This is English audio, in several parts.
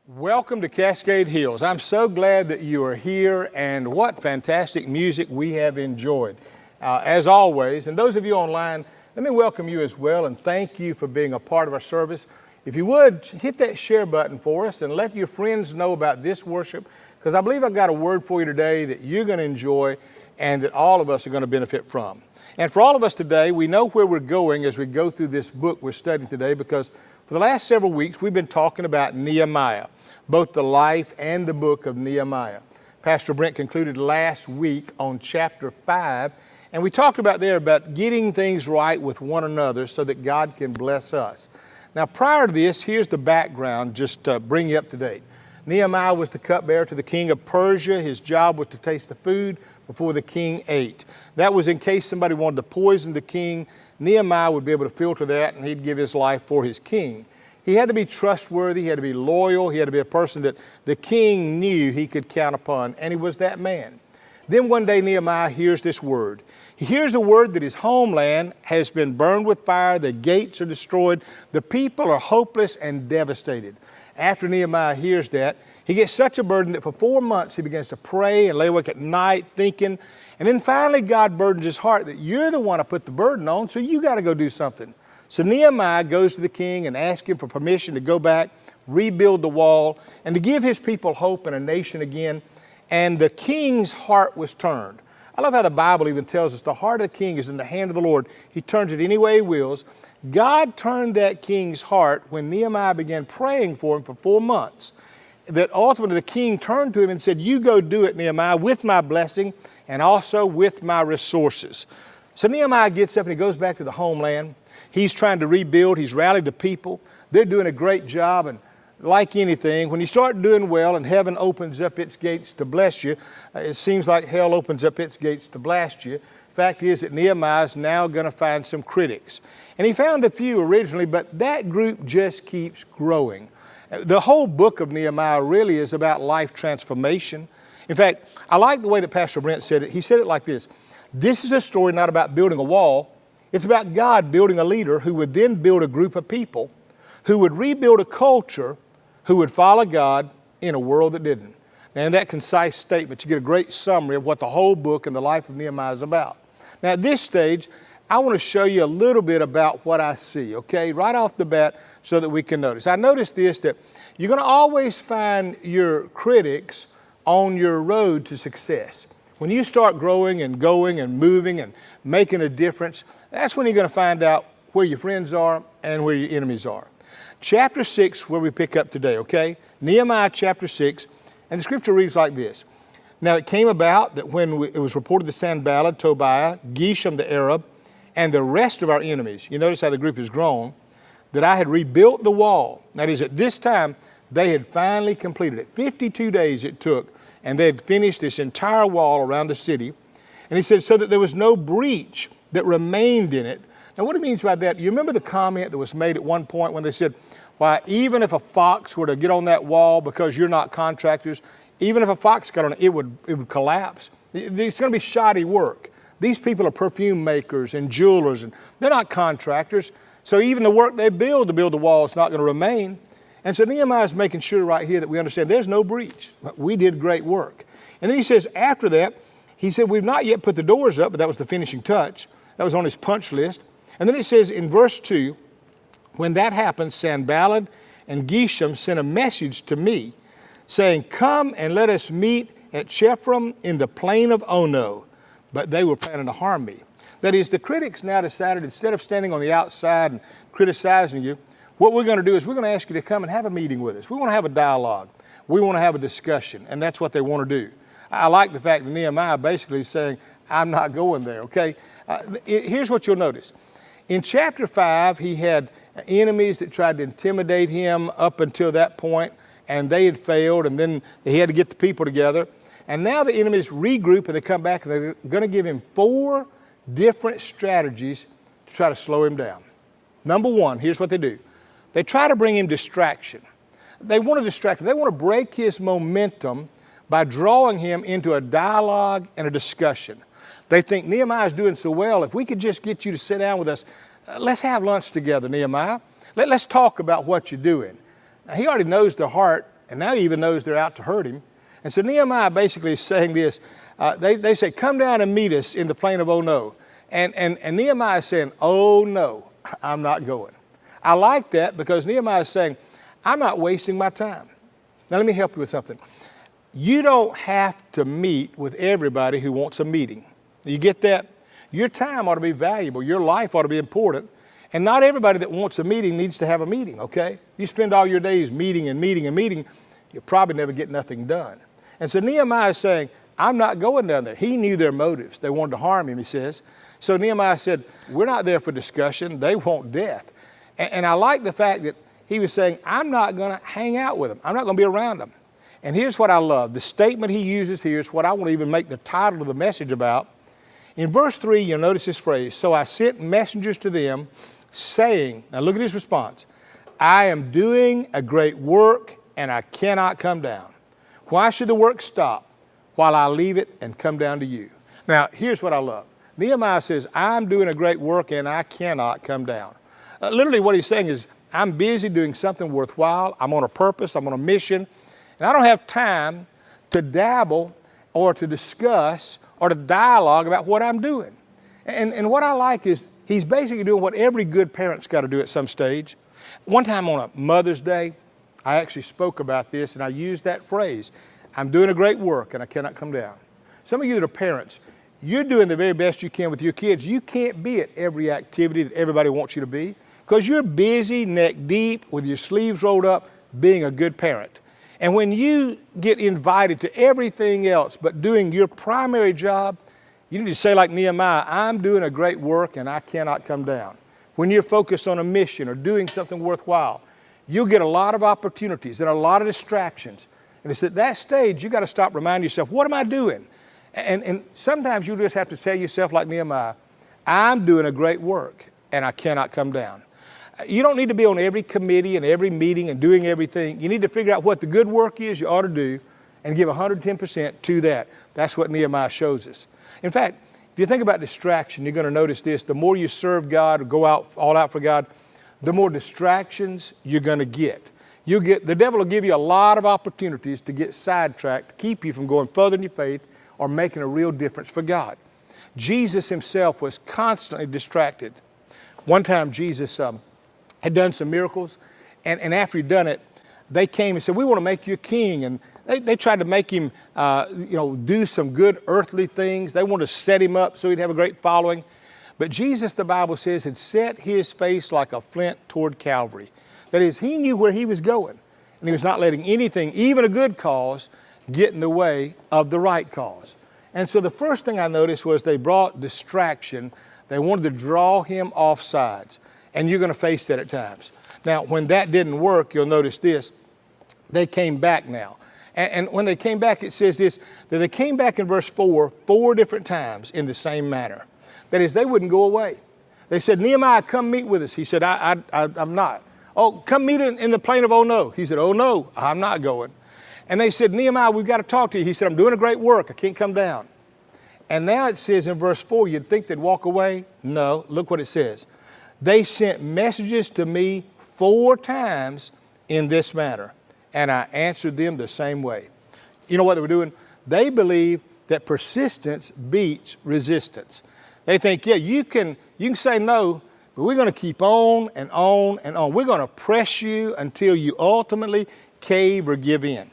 Welcome to Cascade Hills. I'm so glad that you are here, and what fantastic music we have enjoyed. As always, and those of you online, let me welcome you as well and thank you for being a part of our service. If you would, hit that share button for us and let your friends know about this worship, because I believe I've got a word for you today that you're going to enjoy and that all of us are going to benefit from. And for all of us today, we know where we're going as we go through this book we're studying today, because for the last several weeks, we've been talking about Nehemiah, both the life and the book of Nehemiah. Pastor Brent concluded last week on chapter 5, and we talked about getting things right with one another so that God can bless us. Now, prior to this, here's the background, just to bring you up to date. Nehemiah was the cupbearer to the king of Persia. His job was to taste the food before the king ate. That was in case somebody wanted to poison the king. Nehemiah would be able to filter that, and he'd give his life for his king. He had to be trustworthy, he had to be loyal, he had to be a person that the king knew he could count upon, and he was that man. Then one day Nehemiah hears this word. He hears the word that his homeland has been burned with fire, the gates are destroyed, the people are hopeless and devastated. After Nehemiah hears that, he gets such a burden that for 4 months he begins to pray and lay awake at night thinking, and then finally God burdens his heart that you're the one I put the burden on, so you got to go do something. So Nehemiah goes to the king and asks him for permission to go back, rebuild the wall, and to give his people hope and a nation again. And the king's heart was turned. I love how the Bible even tells us the heart of the king is in the hand of the Lord. He turns it any way he wills. God turned that king's heart when Nehemiah began praying for him for 4 months. That ultimately the king turned to him and said, you go do it, Nehemiah, with my blessing and also with my resources. So Nehemiah gets up and he goes back to the homeland. He's trying to rebuild. He's rallied the people. They're doing a great job. And like anything, when you start doing well and heaven opens up its gates to bless you, it seems like hell opens up its gates to blast you. Fact is that Nehemiah is now going to find some critics. And he found a few originally, but that group just keeps growing. The whole book of Nehemiah really is about life transformation. In fact, I like the way that Pastor Brent said it. He said it like this. This is a story not about building a wall. It's about God building a leader who would then build a group of people, who would rebuild a culture, who would follow God in a world that didn't. Now, in that concise statement, you get a great summary of what the whole book and the life of Nehemiah is about. Now, at this stage, I want to show you a little bit about what I see, okay, right off the bat so that we can notice. I noticed this, that you're going to always find your critics on your road to success. When you start growing and going and moving and making a difference, that's when you're going to find out where your friends are and where your enemies are. Chapter 6, where we pick up today, okay? Nehemiah chapter 6, and the scripture reads like this. Now it came about that when it was reported to Sanballat, Tobiah, Geshem the Arab, and the rest of our enemies, you notice how the group has grown, that I had rebuilt the wall. That is, at this time, they had finally completed it. 52 days it took, and they had finished this entire wall around the city. And he said, so that there was no breach that remained in it. Now, what he means by that, you remember the comment that was made at one point when they said, why, even if a fox were to get on that wall because you're not contractors, even if a fox got on it, it would collapse. It's going to be shoddy work. These people are perfume makers and jewelers, and they're not contractors. So even the work they build to build the wall is not going to remain. And so Nehemiah is making sure right here that we understand there's no breach. We did great work. And then he says after that, he said, we've not yet put the doors up, but that was the finishing touch. That was on his punch list. And then it says in verse 2, when that happened, Sanballat and Geshem sent a message to me saying, come and let us meet at Chephram in the plain of Ono. But they were planning to harm me. That is, the critics now decided instead of standing on the outside and criticizing you, what we're going to do is we're going to ask you to come and have a meeting with us. We want to have a dialogue. We want to have a discussion, and that's what they want to do. I like the fact that Nehemiah basically is saying, I'm not going there, okay? Here's what you'll notice. In chapter 5, he had enemies that tried to intimidate him up until that point, and they had failed, and then he had to get the people together. And now the enemies regroup, and they come back, and they're going to give him 4 different strategies to try to slow him down. Number 1, here's what they do. They try to bring him distraction. They want to distract him. They want to break his momentum by drawing him into a dialogue and a discussion. They think Nehemiah is doing so well. If we could just get you to sit down with us, let's have lunch together, Nehemiah. Let's talk about what you're doing. Now, he already knows their heart And now he even knows they're out to hurt him. And so Nehemiah basically is saying this. They say, come down and meet us in the plain of Oh No. And Nehemiah is saying, oh no, I'm not going. I like that because Nehemiah is saying, I'm not wasting my time. Now let me help you with something. You don't have to meet with everybody who wants a meeting. You get that? Your time ought to be valuable. Your life ought to be important. And not everybody that wants a meeting needs to have a meeting, okay? You spend all your days meeting and meeting and meeting, you'll probably never get nothing done. And so Nehemiah is saying, I'm not going down there. He knew their motives. They wanted to harm him, he says. So Nehemiah said, we're not there for discussion. They want death. And I like the fact that he was saying, I'm not going to hang out with them. I'm not going to be around them. And here's what I love. The statement he uses here is what I want to even make the title of the message about. In verse 3, you'll notice this phrase, so I sent messengers to them saying, now look at his response, I am doing a great work and I cannot come down. Why should the work stop while I leave it and come down to you? Now, here's what I love. Nehemiah says, I'm doing a great work and I cannot come down. Literally what he's saying is, I'm busy doing something worthwhile. I'm on a purpose. I'm on a mission. And I don't have time to dabble or to discuss or to dialogue about what I'm doing. And what I like is he's basically doing what every good parent's got to do at some stage. One time on a Mother's Day, I actually spoke about this and I used that phrase. I'm doing a great work and I cannot come down. Some of you that are parents, you're doing the very best you can with your kids. You can't be at every activity that everybody wants you to be because you're busy, neck deep, with your sleeves rolled up, being a good parent. And when you get invited to everything else but doing your primary job, you need to say like Nehemiah, I'm doing a great work and I cannot come down. When you're focused on a mission or doing something worthwhile, you'll get a lot of opportunities and a lot of distractions. And it's at that stage you got to stop reminding yourself, what am I doing? And sometimes you just have to tell yourself like Nehemiah, I'm doing a great work and I cannot come down. You don't need to be on every committee and every meeting and doing everything. You need to figure out what the good work is you ought to do and give 110% to that. That's what Nehemiah shows us. In fact, if you think about distraction, you're going to notice this. The more you serve God or go out all out for God, the more distractions you're going to get. The devil will give you a lot of opportunities to get sidetracked, to keep you from going further in your faith or making a real difference for God. Jesus himself was constantly distracted. One time Jesus had done some miracles, and after he'd done it, they came and said, we want to make you a king. And they tried to make him do some good earthly things. They wanted to set him up so he'd have a great following. But Jesus, the Bible says, had set his face like a flint toward Calvary. That is, he knew where he was going, and he was not letting anything, even a good cause, get in the way of the right cause. And so the first thing I noticed was they brought distraction. They wanted to draw him off sides. And you're going to face that at times. Now, when that didn't work, you'll notice this. They came back now. And when they came back, it says this, that they came back in verse 4 different times in the same manner. That is, they wouldn't go away. They said, Nehemiah, come meet with us. He said, I'm not. Oh, come meet in the plain of Oh No. He said, oh no, I'm not going. And they said, Nehemiah, we've got to talk to you. He said, I'm doing a great work. I can't come down. And now it says in verse 4, you'd think they'd walk away. No, look what it says. They sent messages to me 4 times in this manner, and I answered them the same way. You know what they were doing? They believe that persistence beats resistance. They think, yeah, you can say no, but we're going to keep on and on and on. We're going to press you until you ultimately cave or give in.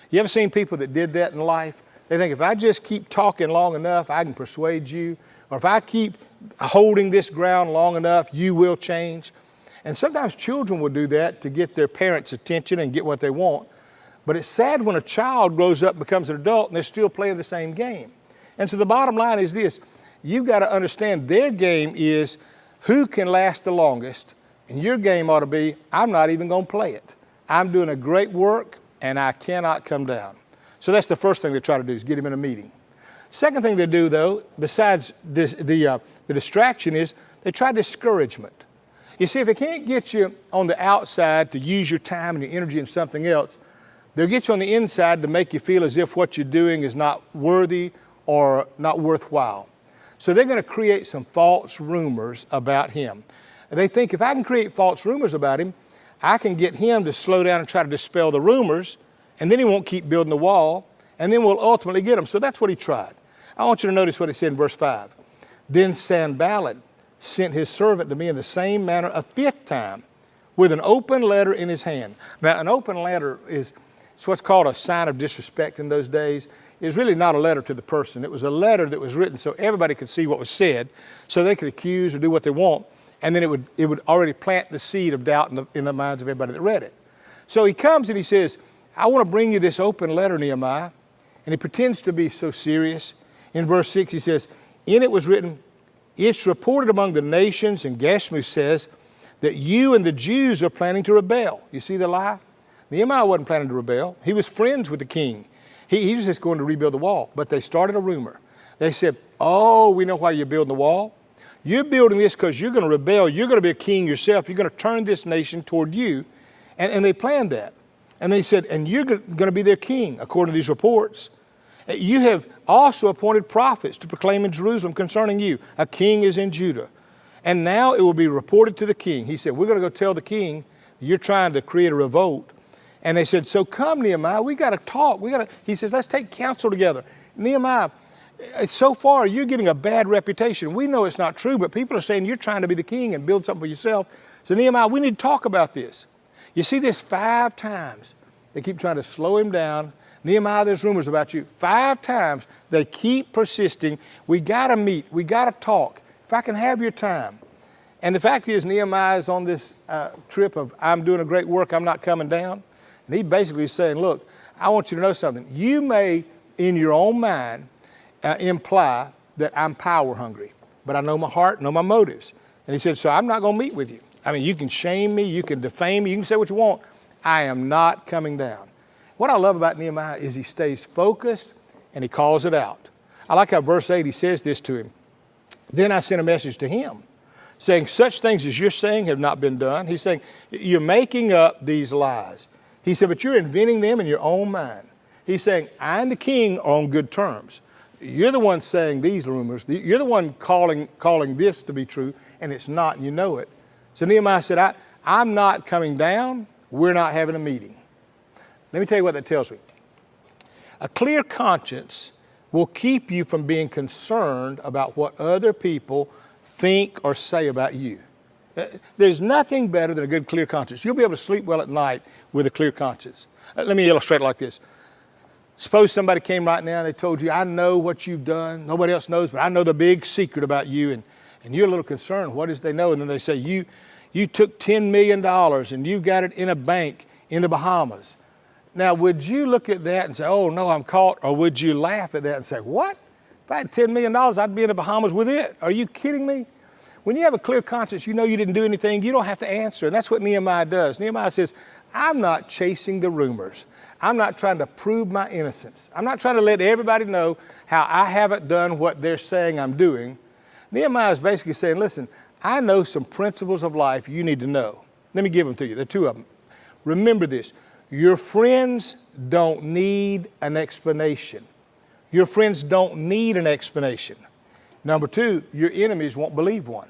You ever seen people that did that in life? They think if I just keep talking long enough, I can persuade you. Or if I keep holding this ground long enough, you will change. And sometimes children will do that to get their parents' attention and get what they want. But it's sad when a child grows up and becomes an adult and they're still playing the same game. And so the bottom line is this. You've got to understand their game is who can last the longest. And your game ought to be, I'm not even going to play it. I'm doing a great work and I cannot come down. So that's the first thing they try to do is get him in a meeting. Second thing they do, though, besides the distraction is they try discouragement. You see, if they can't get you on the outside to use your time and your energy in something else, they'll get you on the inside to make you feel as if what you're doing is not worthy or not worthwhile. So they're going to create some false rumors about him. And they think if I can create false rumors about him, I can get him to slow down and try to dispel the rumors, and then he won't keep building the wall, and then we'll ultimately get him. So that's what he tried. I want you to notice what he said in verse 5. Then Sanballat sent his servant to me in the same manner a fifth time, with an open letter in his hand. Now, an open letter is what's called a sign of disrespect in those days. It's really not a letter to the person. It was a letter that was written so everybody could see what was said, so they could accuse or do what they want, and then it would already plant the seed of doubt in the minds of everybody that read it. So he comes and he says, I want to bring you this open letter, Nehemiah. And he pretends to be so serious. In verse 6, he says, in it was written, it's reported among the nations, and Geshmu says, that you and the Jews are planning to rebel. You see the lie? Nehemiah wasn't planning to rebel. He was friends with the king. He was just going to rebuild the wall. But they started a rumor. They said, oh, we know why you're building the wall. You're building this because you're going to rebel. You're going to be a king yourself. You're going to turn this nation toward you. And they planned that. And they said, and you're going to be their king, according to these reports. You have also appointed prophets to proclaim in Jerusalem concerning you. A king is in Judah. And now it will be reported to the king. He said, we're going to go tell the king you're trying to create a revolt. And they said, so come, Nehemiah, we got to talk. He says, let's take counsel together. Nehemiah, so far you're getting a bad reputation. We know it's not true, but people are saying you're trying to be the king and build something for yourself. So Nehemiah, we need to talk about this. You see this 5 times. They keep trying to slow him down. Nehemiah, there's rumors about you. 5 times they keep persisting. We got to meet. We got to talk. If I can have your time. And the fact is, Nehemiah is on this trip of, I'm doing a great work, I'm not coming down. And he basically is saying, look, I want you to know something. You may, in your own mind, imply that I'm power hungry. But I know my heart, know my motives. And he said, so I'm not going to meet with you. I mean, you can shame me, you can defame me, you can say what you want. I am not coming down. What I love about Nehemiah is he stays focused and he calls it out. I like how verse 8, he says this to him. Then I sent a message to him saying, such things as you're saying have not been done. He's saying, you're making up these lies. He said, but you're inventing them in your own mind. He's saying, I and the king are on good terms. You're the one saying these rumors. You're the one calling this to be true, and it's not, and you know it. So Nehemiah said, I'm not coming down. We're not having a meeting. Let me tell you what that tells me. A clear conscience will keep you from being concerned about what other people think or say about you. There's nothing better than a good, clear conscience. You'll be able to sleep well at night with a clear conscience. Let me illustrate it like this. Suppose somebody came right now and they told you, I know what you've done. Nobody else knows, but I know the big secret about you. And you're a little concerned. What is they know? And then they say, you took $10 million and you got it in a bank in the Bahamas. Now, would you look at that and say, oh, no, I'm caught? Or would you laugh at that and say, what? If I had $10 million, I'd be in the Bahamas with it. Are you kidding me? When you have a clear conscience, you know you didn't do anything, you don't have to answer. And that's what Nehemiah does. Nehemiah says, I'm not chasing the rumors. I'm not trying to prove my innocence. I'm not trying to let everybody know how I haven't done what they're saying I'm doing. Nehemiah is basically saying, listen, I know some principles of life you need to know. Let me give them to you. There are 2 of them. Remember this. Your friends don't need an explanation. Your friends don't need an explanation. Number 2, your enemies won't believe one.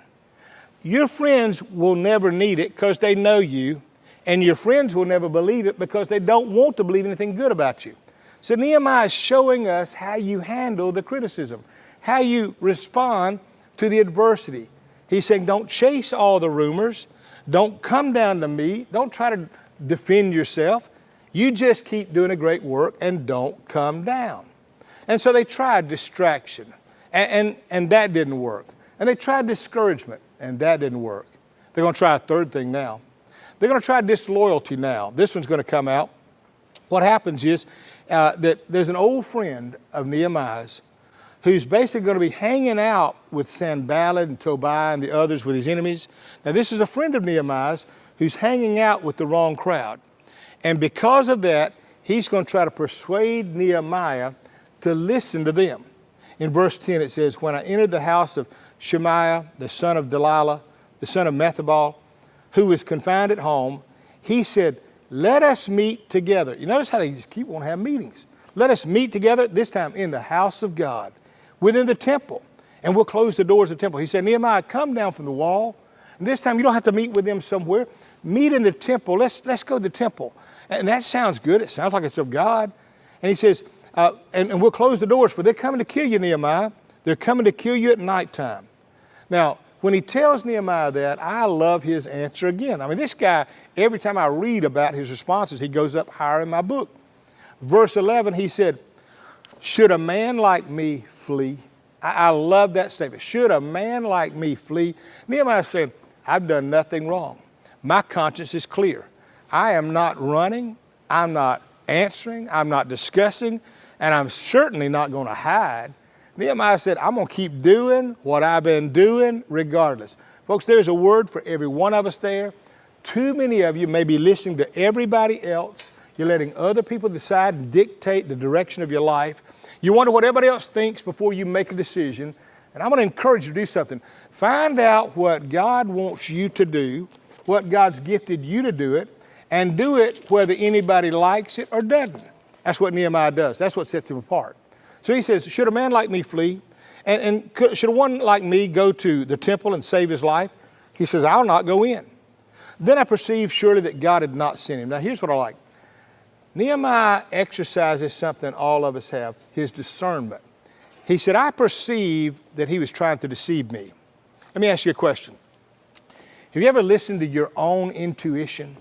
Your friends will never need it because they know you, and your friends will never believe it because they don't want to believe anything good about you. So Nehemiah is showing us how you handle the criticism, how you respond to the adversity. He's saying, don't chase all the rumors. Don't come down to me. Don't try to defend yourself. You just keep doing a great work and don't come down. And so they tried distraction, and that didn't work. And they tried discouragement, and that didn't work. They're going to try a third thing now. They're going to try disloyalty now. This one's going to come out. What happens is that there's an old friend of Nehemiah's who's basically going to be hanging out with Sanballat and Tobiah and the others with his enemies. Now, this is a friend of Nehemiah's who's hanging out with the wrong crowd. And because of that, he's going to try to persuade Nehemiah to listen to them. In verse 10, it says, when I entered the house of Shemaiah, the son of Delilah, the son of Methabal, who was confined at home, he said, let us meet together. You notice how they just keep wanting to have meetings. Let us meet together, this time in the house of God, within the temple, and we'll close the doors of the temple. He said, Nehemiah, come down from the wall. And this time you don't have to meet with them somewhere. Meet in the temple. Let's go to the temple. And that sounds good. It sounds like it's of God. And he says, and we'll close the doors, for they're coming to kill you, Nehemiah. They're coming to kill you at nighttime. Now, when he tells Nehemiah that, I love his answer again. I mean, this guy, every time I read about his responses, he goes up higher in my book. Verse 11, he said, should a man like me flee? I love that statement. Should a man like me flee? Nehemiah said, I've done nothing wrong. My conscience is clear. I am not running. I'm not answering. I'm not discussing. And I'm certainly not going to hide. Nehemiah said, I'm going to keep doing what I've been doing regardless. Folks, there's a word for every one of us there. Too many of you may be listening to everybody else. You're letting other people decide and dictate the direction of your life. You wonder what everybody else thinks before you make a decision. And I'm going to encourage you to do something. Find out what God wants you to do, what God's gifted you to do it, and do it whether anybody likes it or doesn't. That's what Nehemiah does. That's what sets him apart. So he says, should a man like me flee? And should one like me go to the temple and save his life? He says, I'll not go in. Then I perceived surely that God had not sent him. Now here's what I like. Nehemiah exercises something all of us have, his discernment. He said, I perceived that he was trying to deceive me. Let me ask you a question. Have you ever listened to your own intuition?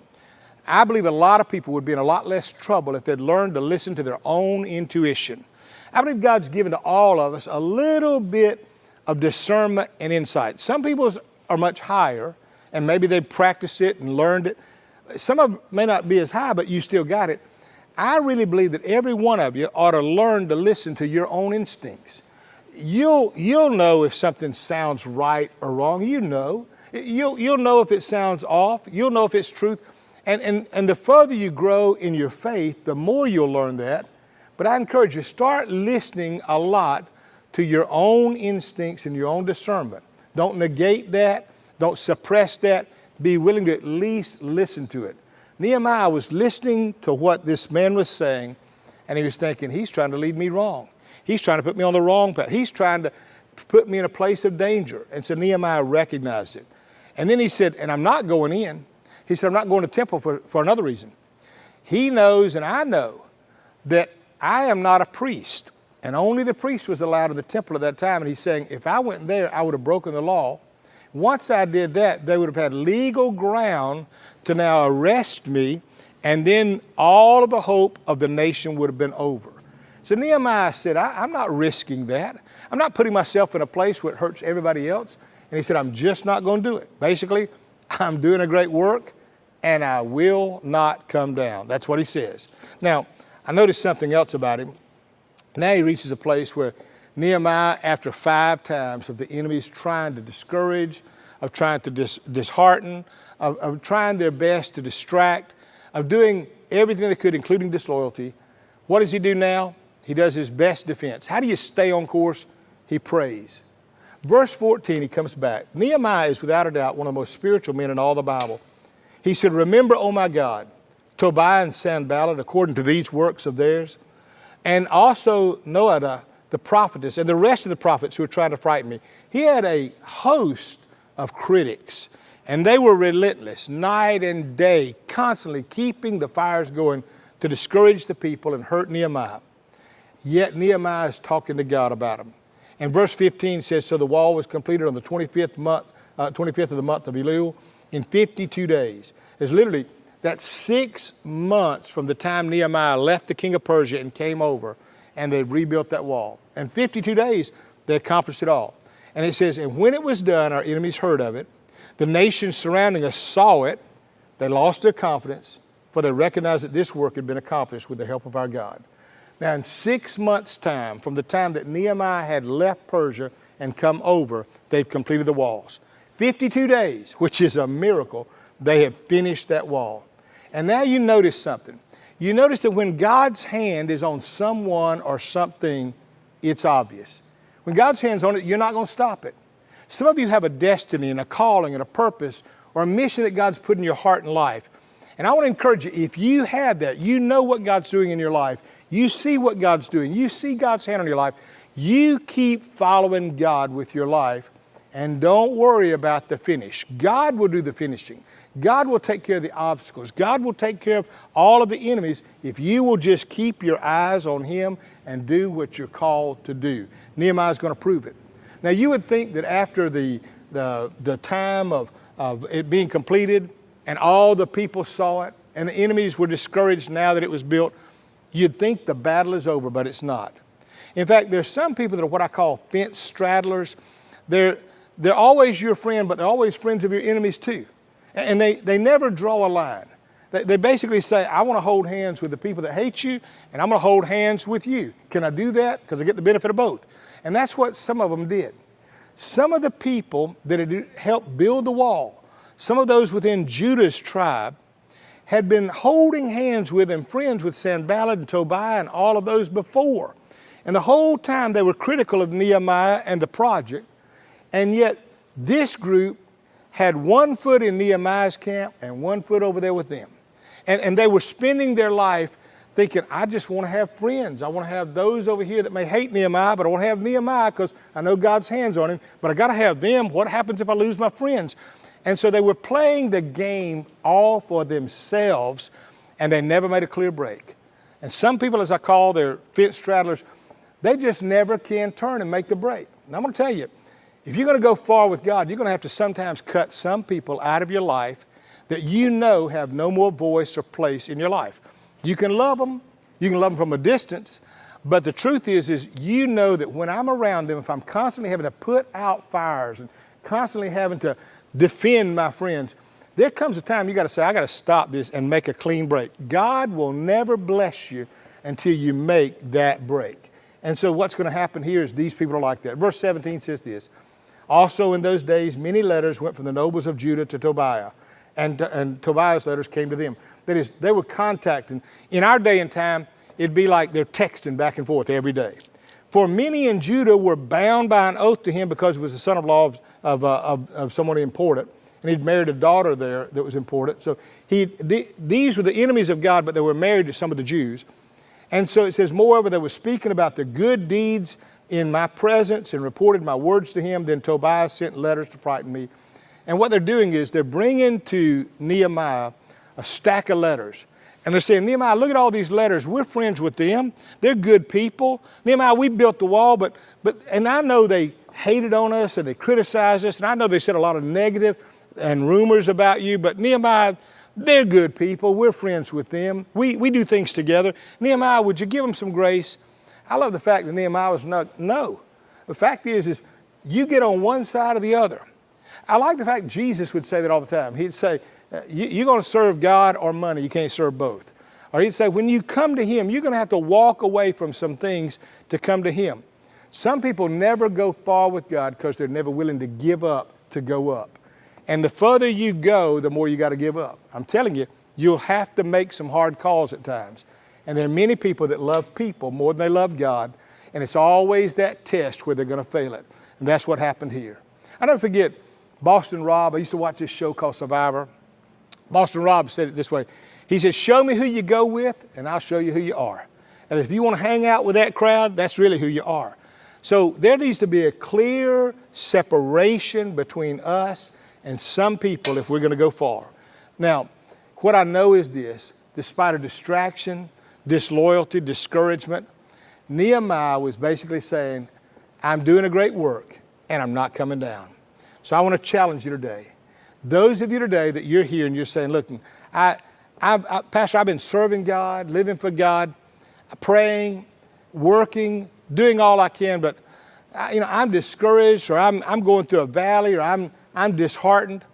I believe a lot of people would be in a lot less trouble if they'd learned to listen to their own intuition. I believe God's given to all of us a little bit of discernment and insight. Some people's are much higher, and maybe they practiced it and learned it. Some of them may not be as high, but you still got it. I really believe that every one of you ought to learn to listen to your own instincts. You'll know if something sounds right or wrong. You know. You'll know if it sounds off. You'll know if it's truth. And the further you grow in your faith, the more you'll learn that. But I encourage you, start listening a lot to your own instincts and your own discernment. Don't negate that. Don't suppress that. Be willing to at least listen to it. Nehemiah was listening to what this man was saying, and he was thinking, he's trying to lead me wrong. He's trying to put me on the wrong path. He's trying to put me in a place of danger. And so Nehemiah recognized it. And then he said, and I'm not going in. He said, I'm not going to temple for another reason. He knows, and I know, that I am not a priest. And only the priest was allowed in the temple at that time. And he's saying, if I went there, I would have broken the law. Once I did that, they would have had legal ground to now arrest me, and then all of the hope of the nation would have been over. So Nehemiah said, I'm not risking that. I'm not putting myself in a place where it hurts everybody else. And he said, I'm just not going to do it. Basically, I'm doing a great work, and I will not come down. That's what he says. Now, I noticed something else about him. Now he reaches a place where Nehemiah, after 5 times of the enemies trying to discourage, of trying to dishearten, of trying their best to distract, of doing everything they could, including disloyalty, what does he do now? He does his best defense. How do you stay on course? He prays. Verse 14, he comes back. Nehemiah is without a doubt one of the most spiritual men in all the Bible. He said, remember, O my God, Tobiah and Sanballat, according to these works of theirs, and also Noadah, the prophetess, and the rest of the prophets who were trying to frighten me. He had a host of critics, and they were relentless, night and day, constantly keeping the fires going to discourage the people and hurt Nehemiah. Yet Nehemiah is talking to God about them. And verse 15 says, so the wall was completed on the 25th of the month of Elul in 52 days. It's literally, that's 6 months from the time Nehemiah left the king of Persia and came over, and they rebuilt that wall. In 52 days, they accomplished it all. And it says, and when it was done, our enemies heard of it. The nations surrounding us saw it. They lost their confidence, for they recognized that this work had been accomplished with the help of our God. Now, in 6 months' time, from the time that Nehemiah had left Persia and come over, they've completed the walls. 52 days, which is a miracle, they have finished that wall. And now you notice something. You notice that when God's hand is on someone or something, it's obvious. When God's hand's on it, you're not going to stop it. Some of you have a destiny and a calling and a purpose or a mission that God's put in your heart and life. And I want to encourage you, if you have that, you know what God's doing in your life, you see what God's doing, you see God's hand on your life, you keep following God with your life and don't worry about the finish. God will do the finishing. God will take care of the obstacles. God will take care of all of the enemies if you will just keep your eyes on Him and do what you're called to do. Nehemiah is going to prove it. Now, you would think that after the time of it being completed and all the people saw it and the enemies were discouraged now that it was built, you'd think the battle is over, but it's not. In fact, there's some people that are what I call fence straddlers. They're always your friend, but they're always friends of your enemies too. And they never draw a line. They basically say, I want to hold hands with the people that hate you, and I'm going to hold hands with you. Can I do that? Because I get the benefit of both. And that's what some of them did. Some of the people that had helped build the wall, some of those within Judah's tribe, had been holding hands with and friends with Sanballat and Tobiah and all of those before. And the whole time they were critical of Nehemiah and the project, and yet this group had one foot in Nehemiah's camp and one foot over there with them. And they were spending their life thinking, I just want to have friends. I want to have those over here that may hate Nehemiah, but I want to have Nehemiah because I know God's hands on him, but I got to have them. What happens if I lose my friends? And so they were playing the game all for themselves, and they never made a clear break. And some people, as I call their fence straddlers, they just never can turn and make the break. And I'm going to tell you, if you're going to go far with God, you're going to have to sometimes cut some people out of your life that you know have no more voice or place in your life. You can love them from a distance, but the truth is you know that when I'm around them, if I'm constantly having to put out fires and constantly having to defend my friends, there comes a time you got to say, I got to stop this and make a clean break. God will never bless you until you make that break. And so what's going to happen here is these people are like that. Verse 17 says this, also in those days, many letters went from the nobles of Judah to Tobiah, and Tobiah's letters came to them. That is, they were contacting. In our day and time, it'd be like they're texting back and forth every day. For many in Judah were bound by an oath to him because he was the son-in-law of someone important, and he'd married a daughter there that was important. So these were the enemies of God, but they were married to some of the Jews. And so it says, moreover, they were speaking about the good deeds in my presence and reported my words to him. Then Tobiah sent letters to frighten me. And what they're doing is they're bringing to Nehemiah a stack of letters. And they're saying, Nehemiah, look at all these letters. We're friends with them. They're good people. Nehemiah, we built the wall, and I know they hated on us and they criticized us. And I know they said a lot of negative and rumors about you, but Nehemiah, they're good people. We're friends with them. We do things together. Nehemiah, would you give them some grace? I love the fact that Nehemiah was no. The fact is you get on one side or the other. I like the fact Jesus would say that all the time. He'd say, you're going to serve God or money. You can't serve both. Or he'd say, when you come to Him, you're going to have to walk away from some things to come to Him. Some people never go far with God because they're never willing to give up to go up. And the further you go, the more you got to give up. I'm telling you, you'll have to make some hard calls at times. And there are many people that love people more than they love God. And it's always that test where they're going to fail it. And that's what happened here. I never forget Boston Rob. I used to watch this show called Survivor. Boston Rob said it this way. He said, show me who you go with, and I'll show you who you are. And if you want to hang out with that crowd, that's really who you are. So there needs to be a clear separation between us and some people if we're going to go far. Now, what I know is this, despite a distraction, disloyalty, discouragement, Nehemiah was basically saying, I'm doing a great work and I'm not coming down. So I want to challenge you today. Those of you today that you're here and you're saying, look, Pastor, I've been serving God, living for God, praying, working, doing all I can, but I'm discouraged, or I'm going through a valley, or I'm disheartened,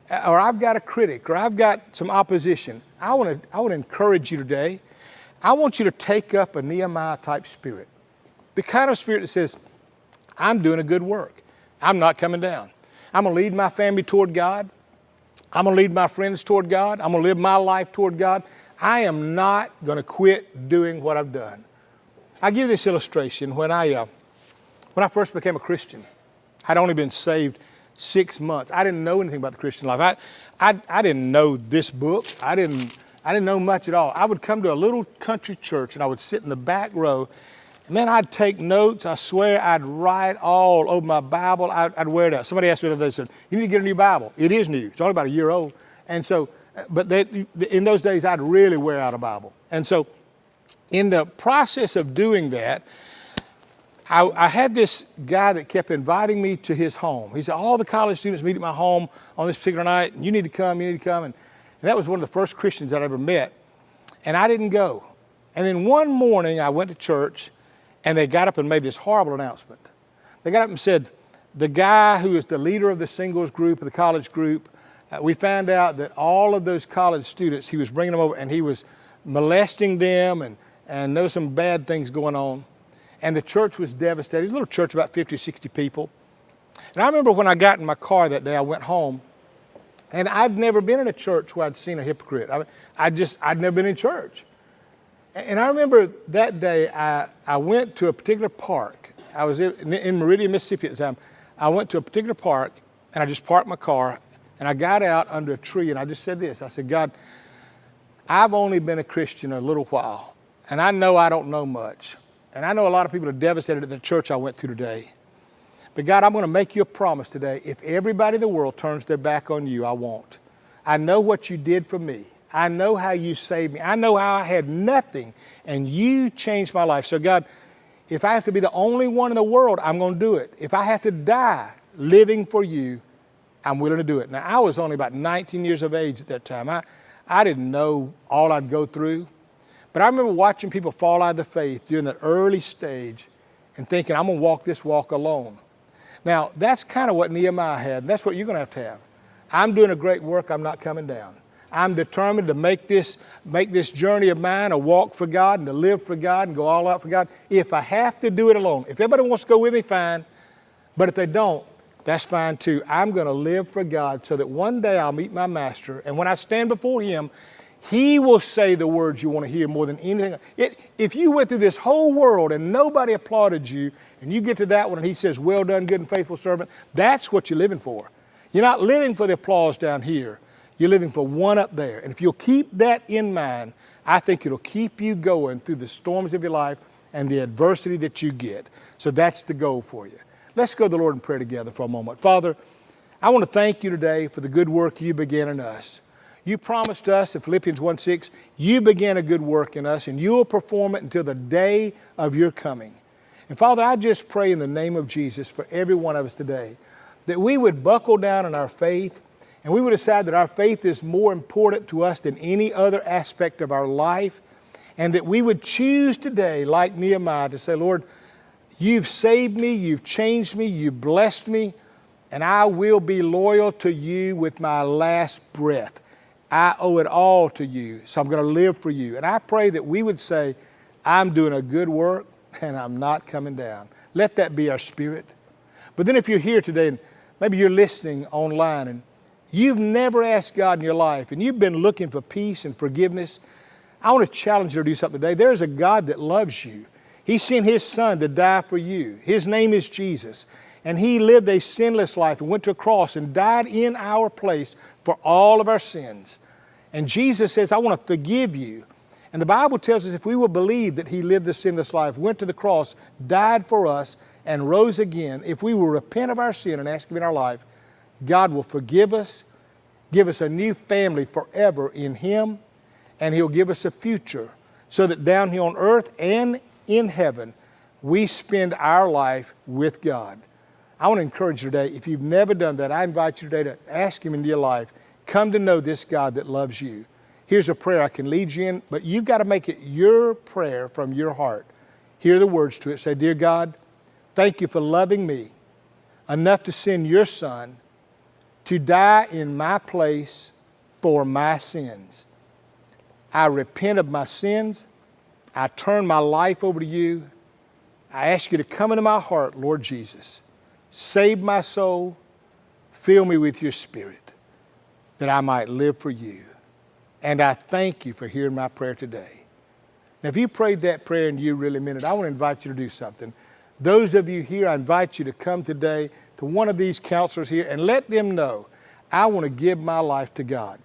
or I've got a critic, or I've got some opposition. I want to encourage you today. I want you to take up a Nehemiah type spirit. The kind of spirit that says, I'm doing a good work. I'm not coming down. I'm going to lead my family toward God. I'm going to lead my friends toward God. I'm going to live my life toward God. I am not going to quit doing what I've done. I'll give you this illustration. When I first became a Christian, I'd only been saved 6 months. I didn't know anything about the Christian life. I didn't know this book. I didn't know much at all. I would come to a little country church and I would sit in the back row. Man, I'd take notes. I swear I'd write all over my Bible. I'd wear it out. Somebody asked me the other day, said, you need to get a new Bible. It is new. It's only about a year old. And so, but in those days, I'd really wear out a Bible. And so in the process of doing that, I had this guy that kept inviting me to his home. He said, all the college students meet at my home on this particular night, and you need to come, you need to come. And that was one of the first Christians that I ever met. And I didn't go. And then one morning I went to church, and they got up and made this horrible announcement. They got up and said, the guy who is the leader of the singles group, of the college group, we found out that all of those college students, he was bringing them over and he was molesting them, and there was some bad things going on. And the church was devastated. It was a little church, about 50 or 60 people. And I remember when I got in my car that day, I went home, and I'd never been in a church where I'd seen a hypocrite. I'd never been in church. And I remember that day, I went to a particular park. I was in Meridian, Mississippi at the time. I went to a particular park, and I just parked my car, and I got out under a tree, and I just said this. I said, God, I've only been a Christian a little while, and I know I don't know much. And I know a lot of people are devastated at the church I went to today. But God, I'm going to make you a promise today. If everybody in the world turns their back on you, I won't. I know what you did for me. I know how you saved me. I know how I had nothing, and you changed my life. So God, if I have to be the only one in the world, I'm going to do it. If I have to die living for you, I'm willing to do it. Now, I was only about 19 years of age at that time. I didn't know all I'd go through. But I remember watching people fall out of the faith during that early stage and thinking, I'm going to walk this walk alone. Now, that's kind of what Nehemiah had, and that's what you're going to have. I'm doing a great work. I'm not coming down. I'm determined to make this journey of mine a walk for God and to live for God and go all out for God. If I have to do it alone, if everybody wants to go with me, fine. But if they don't, that's fine too. I'm going to live for God so that one day I'll meet my master, and when I stand before him, he will say the words you want to hear more than anything. If you went through this whole world and nobody applauded you, and you get to that one and he says, well done, good and faithful servant, that's what you're living for. You're not living for the applause down here. You're living for one up there. And if you'll keep that in mind, I think it'll keep you going through the storms of your life and the adversity that you get. So that's the goal for you. Let's go to the Lord in prayer together for a moment. Father, I want to thank you today for the good work you began in us. You promised us in Philippians 1:6, you began a good work in us and you will perform it until the day of your coming. And Father, I just pray in the name of Jesus for every one of us today that we would buckle down in our faith and we would decide that our faith is more important to us than any other aspect of our life, and that we would choose today, like Nehemiah, to say, Lord, you've saved me, you've changed me, you've blessed me, and I will be loyal to you with my last breath. I owe it all to you, so I'm going to live for you. And I pray that we would say, I'm doing a good work and I'm not coming down. Let that be our spirit. But then if you're here today and maybe you're listening online and you've never asked God in your life and you've been looking for peace and forgiveness, I want to challenge you to do something today. There's a God that loves you. He sent his son to die for you. His name is Jesus. And he lived a sinless life and went to a cross and died in our place for all of our sins. And Jesus says, I want to forgive you. And the Bible tells us if we will believe that he lived the sinless life, went to the cross, died for us, and rose again, if we will repent of our sin and ask him in our life, God will forgive us, give us a new family forever in him, and he'll give us a future so that down here on earth and in heaven, we spend our life with God. I want to encourage you today, if you've never done that, I invite you today to ask him into your life. Come to know this God that loves you. Here's a prayer I can lead you in, but you've got to make it your prayer from your heart. Hear the words to it. Say, Dear God, thank you for loving me enough to send your son to die in my place for my sins. I repent of my sins. I turn my life over to you. I ask you to come into my heart, Lord Jesus. Save my soul. Fill me with your spirit that I might live for you. And I thank you for hearing my prayer today. Now, if you prayed that prayer and you really meant it, I want to invite you to do something. Those of you here, I invite you to come today to one of these counselors here and let them know, I want to give my life to God.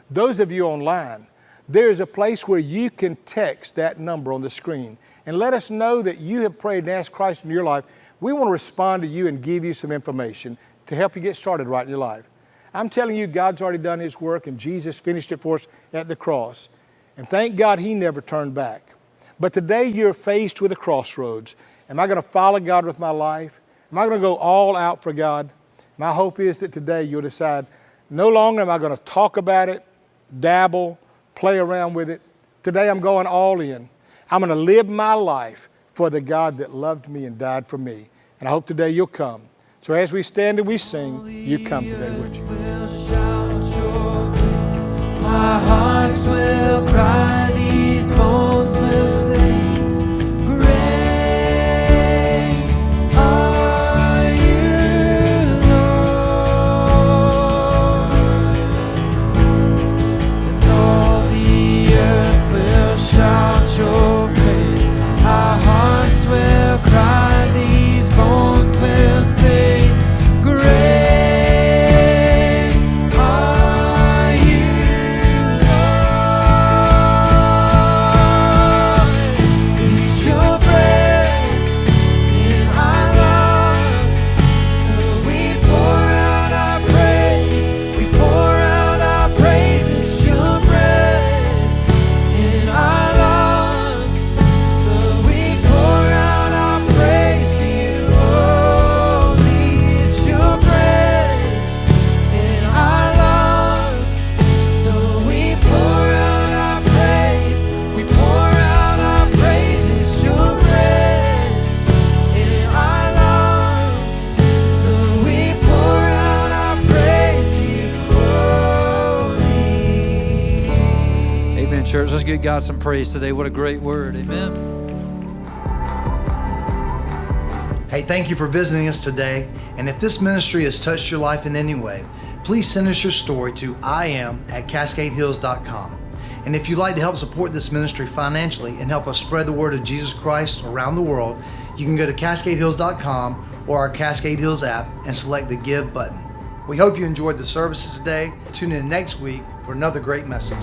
Those of you online, there's a place where you can text that number on the screen and let us know that you have prayed and asked Christ in your life. We want to respond to you and give you some information to help you get started right in your life. I'm telling you, God's already done His work, and Jesus finished it for us at the cross. And thank God He never turned back. But today you're faced with a crossroads. Am I going to follow God with my life? Am I going to go all out for God? My hope is that today you'll decide, no longer am I going to talk about it, dabble, play around with it. Today I'm going all in. I'm going to live my life for the God that loved me and died for me. And I hope today you'll come. So as we stand and we sing, you come today, would you? My heart will cry, these bones will sing. Great are you, Lord. And all the earth will shout your praise. Our hearts will cry, these bones will sing. Great. Church, let's give God some praise today. What a great word. Amen. Hey, thank you for visiting us today. And if this ministry has touched your life in any way, please send us your story to iam@cascadehills.com. And if you'd like to help support this ministry financially and help us spread the word of Jesus Christ around the world, you can go to cascadehills.com or our Cascade Hills app and select the Give button. We hope you enjoyed the services today. Tune in next week for another great message.